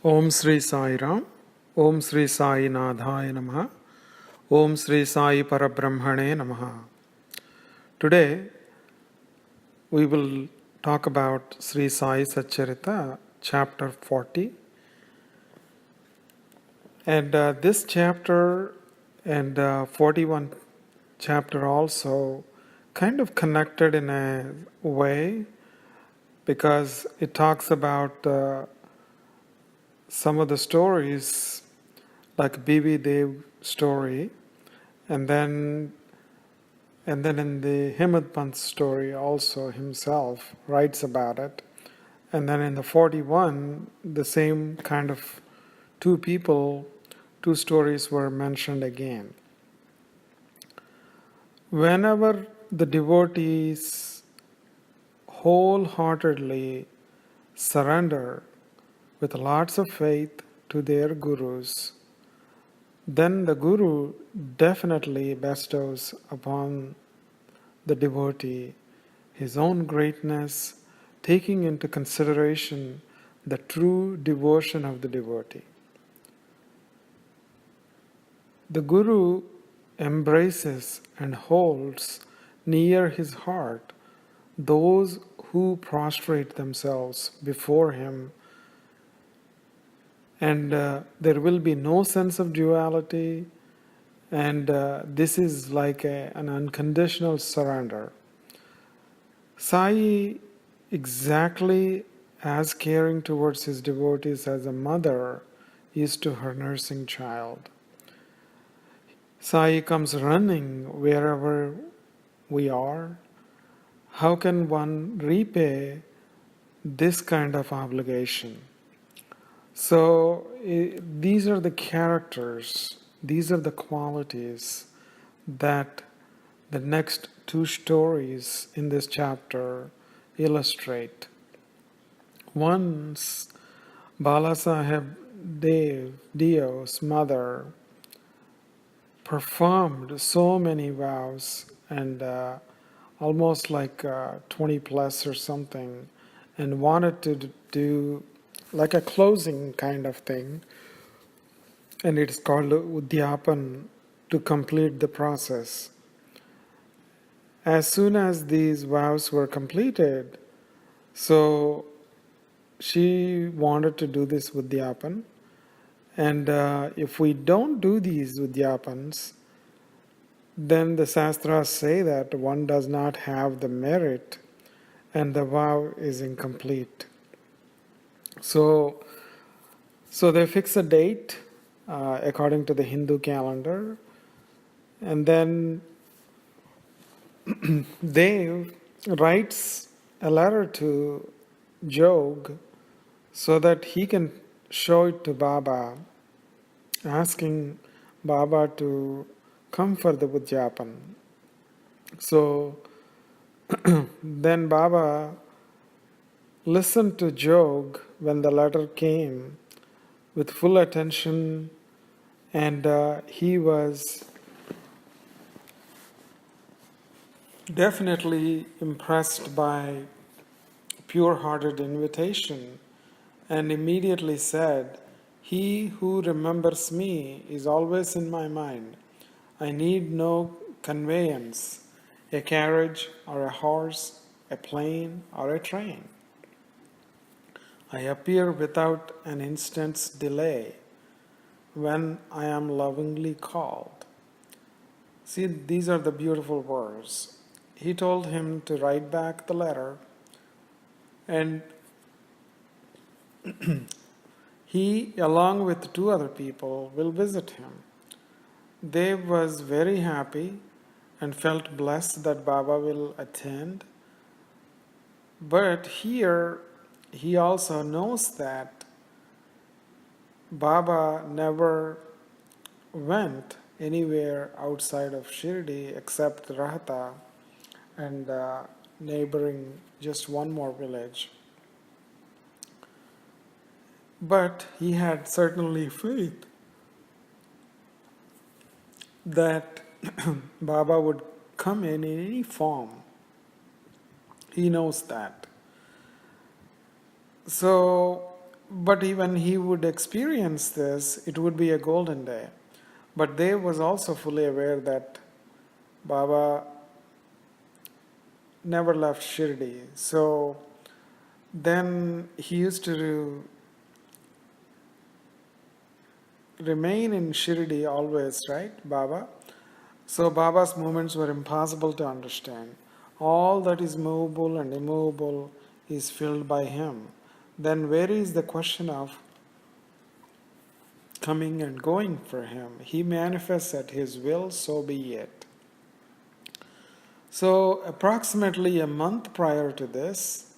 Om Sri Sai Ram, Om Sri Sai Nadhaya Namaha, Om Sri Sai Parabrahmane Namaha. Today we will talk about Sri Saisatcharita, chapter 40. And this chapter and 41 chapter also kind of connected in a way because it talks about some of the stories like B.V. Dev story, and then in the Hemadpanth story also himself writes about it, and then in the 41 the same kind of two stories were mentioned again. Whenever the devotees wholeheartedly surrender with lots of faith to their gurus, then the guru definitely bestows upon the devotee his own greatness, taking into consideration the true devotion of the devotee. The guru embraces and holds near his heart those who prostrate themselves before him, and there will be no sense of duality, and this is like an unconditional surrender. Sai, exactly as caring towards his devotees as a mother is to her nursing child. Sai comes running wherever we are. How can one repay this kind of obligation? So these are the characters, these are the qualities that the next two stories in this chapter illustrate. Once Balasaheb Deo's mother performed so many vows and almost like 20 plus or something, and wanted to do like a closing kind of thing, and it's called udyapan, to complete the process. As soon as these vows were completed, so she wanted to do this udyapan, and if we don't do these udyapans, then the shastras say that one does not have the merit and the vow is incomplete. So they fix a date according to the Hindu calendar, and then Dev writes a letter to Jog so that he can show it to Baba, asking Baba to come for the udyapan. So then Baba listened to Jog when the letter came with full attention, and he was definitely impressed by pure-hearted invitation, and immediately said, "He who remembers me is always in my mind. I need no conveyance, a carriage or a horse, a plane or a train. I appear without an instant's delay when I am lovingly called." See, these are the beautiful words. He told him to write back the letter, and he, along with two other people, will visit him. Dev was very happy and felt blessed that Baba will attend. But here he also knows that Baba never went anywhere outside of Shirdi except Rahata and neighboring just one more village. But he had certainly faith that Baba would come in any form. He knows that. So but when he would experience this, it would be a golden day. But Dev was also fully aware that Baba never left Shirdi. So then he used to remain in Shirdi always, right, Baba? So Baba's movements were impossible to understand. All that is movable and immovable is filled by him. Then where is the question of coming and going for him? He manifests at his will, so be it. So approximately a month prior to this,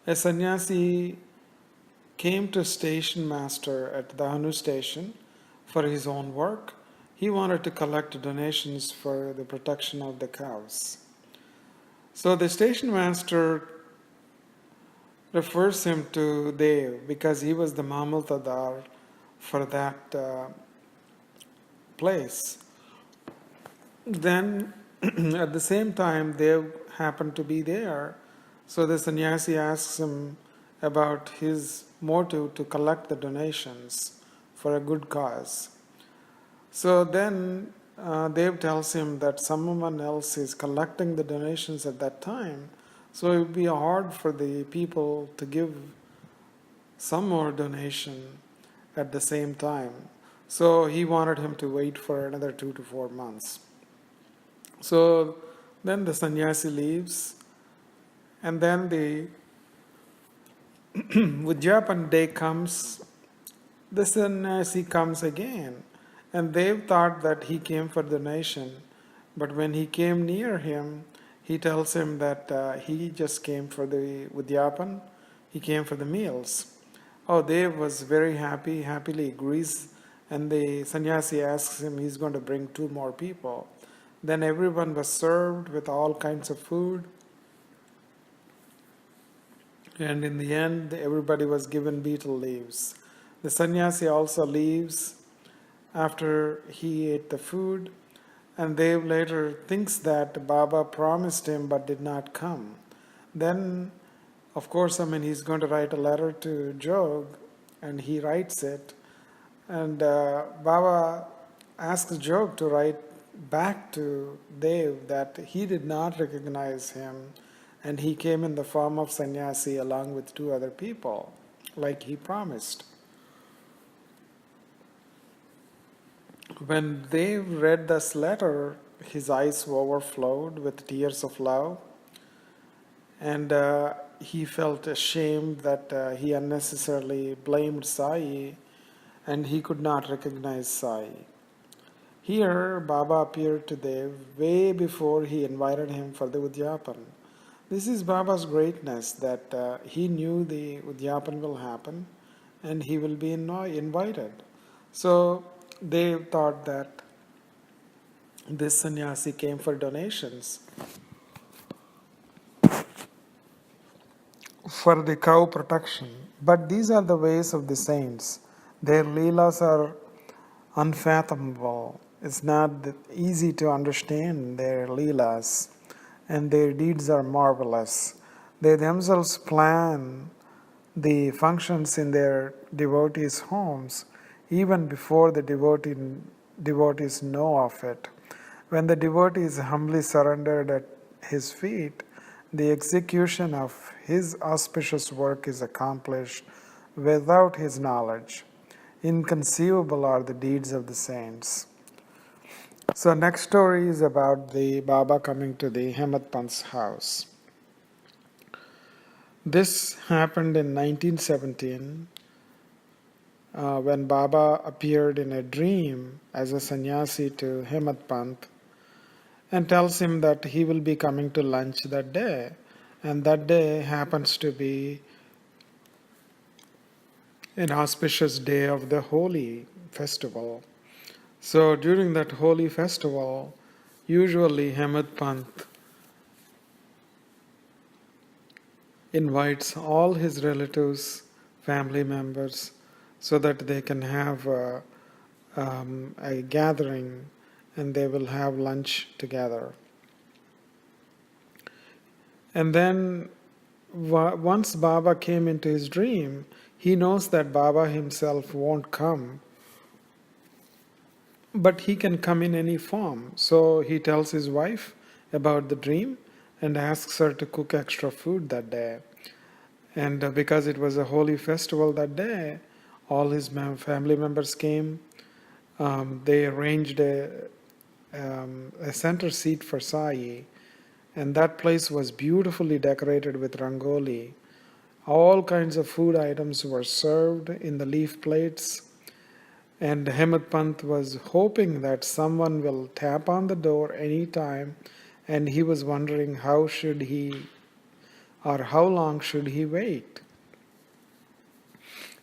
a sannyasi came to station master at the Hanu station for his own work. He wanted to collect donations for the protection of the cows. So the station master refers him to Dev because he was the Mamultadar for that place. Then at the same time, Dev happened to be there. So the sannyasi asks him about his motive to collect the donations for a good cause. So then Dev tells him that someone else is collecting the donations at that time. So it would be hard for the people to give some more donation at the same time. So he wanted him to wait for another 2 to 4 months. So then the sannyasi leaves, and then the udyapan day comes. The sannyasi comes again, and they thought that he came for donation, but when he came near him, he tells him that he just came for the udyapan, he came for the meals. Oh, Dev was very happy, happily agrees, and the sannyasi asks him he's going to bring 2 more people. Then everyone was served with all kinds of food, and in the end, everybody was given betel leaves. The sannyasi also leaves after he ate the food, and Dev later thinks that Baba promised him but did not come. Then, of course, he's going to write a letter to Jog, and he writes it, and Baba asks Jog to write back to Dev that he did not recognize him, and he came in the form of sannyasi along with 2 other people, like he promised. When Dev read this letter, his eyes overflowed with tears of love, and he felt ashamed that he unnecessarily blamed Sai, and he could not recognize Sai. Here, Baba appeared to Dev way before he invited him for the udyapan. This is Baba's greatness, that he knew the udyapan will happen and he will be invited. So Dev thought that this sannyasi came for donations for the cow protection. But these are the ways of the saints. Their leelas are unfathomable. It's not easy to understand their leelas, and their deeds are marvelous. They themselves plan the functions in their devotees' homes even before the devotees know of it. When the devotee is humbly surrendered at his feet, the execution of his auspicious work is accomplished without his knowledge. Inconceivable are the deeds of the saints. So next story is about the Baba coming to the Hemadpanth's house. This happened in 1917 when Baba appeared in a dream as a sannyasi to Hemadpanth and tells him that he will be coming to lunch that day. And that day happens to be an auspicious day of the Holi festival. So during that Holi festival, usually Hemadpanth invites all his relatives, family members, so that they can have a gathering and they will have lunch together. And then once Baba came into his dream, He knows that Baba himself won't come, but he can come in any form. So he tells his wife about the dream and asks her to cook extra food that day. And because it was a holy festival that day, all his family members came. They arranged a center seat for Sai, and that place was beautifully decorated with rangoli. All kinds of food items were served in the leaf plates, and Hemadpanth was hoping that someone will tap on the door any time, and he was wondering how should he or how long should he wait.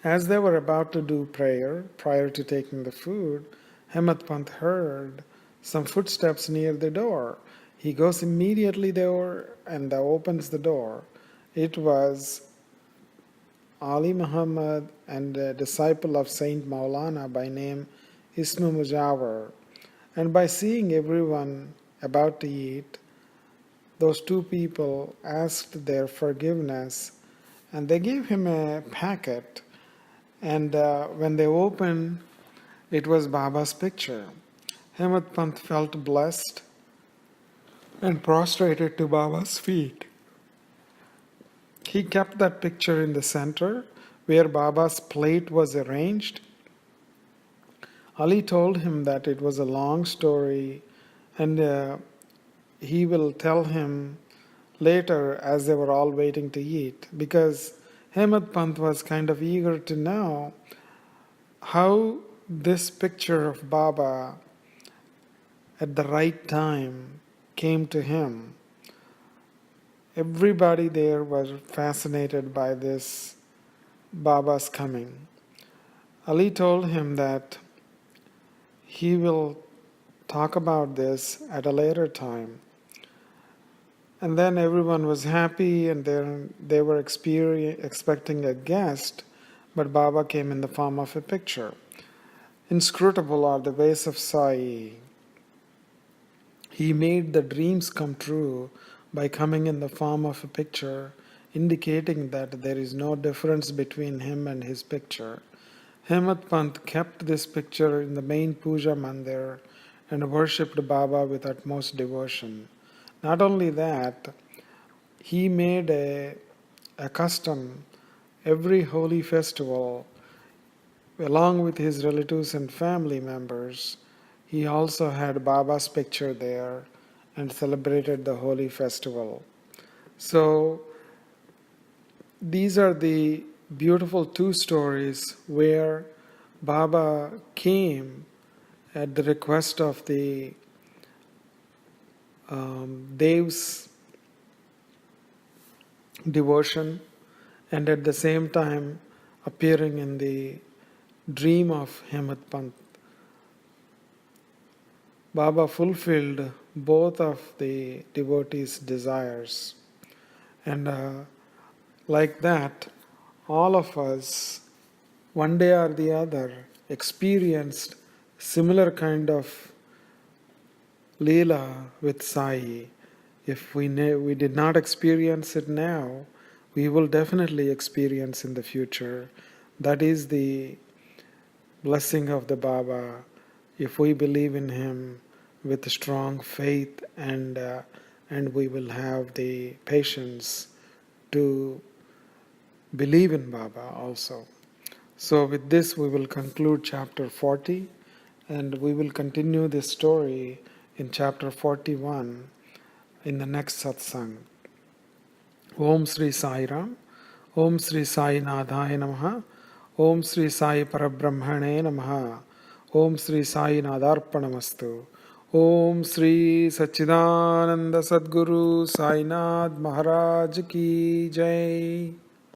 As they were about to do prayer prior to taking the food, Hemadpanth heard some footsteps near the door. He goes immediately there and opens the door. It was Ali Muhammad and a disciple of Saint Maulana by name Ismu Mujawar. And by seeing everyone about to eat, those two people asked their forgiveness and they gave him a packet. And when they opened, it was Baba's picture. Hemadpanth felt blessed and prostrated to Baba's feet. He kept that picture in the center where Baba's plate was arranged. Ali told him that it was a long story and he will tell him later as they were all waiting to eat, because Hemadpanth was kind of eager to know how this picture of Baba at the right time came to him. Everybody there was fascinated by this Baba's coming. Ali told him that he will talk about this at a later time. And then everyone was happy and they were expecting a guest, but Baba came in the form of a picture. Inscrutable are the ways of Sai. He made the dreams come true by coming in the form of a picture, indicating that there is no difference between him and his picture. Hemadpanth kept this picture in the main puja mandir and worshipped Baba with utmost devotion. Not only that, he made a custom every holy festival, along with his relatives and family members. He also had Baba's picture there and celebrated the holy festival. So these are the beautiful two stories where Baba came at the request of the Dev's devotion, and at the same time appearing in the dream of Hemadpanth. Baba fulfilled both of the devotees' desires, and like that, all of us, one day or the other, experienced similar kind of Leela with Sai. If we did not experience it now, we will definitely experience in the future. That is the blessing of the Baba. If we believe in him with strong faith and we will have the patience to believe in Baba also. So with this we will conclude chapter 40 and we will continue this story in chapter 41 in the next satsang. Om Sri Sai Ram, Om Sri Sai Nadhaya Namaha, Om Sri Sai Parabrahmane Namaha, Om Sri Sai Nadarpanamastu, Om Sri Sachidananda Sadguru Sainath Maharaj Ki Jai.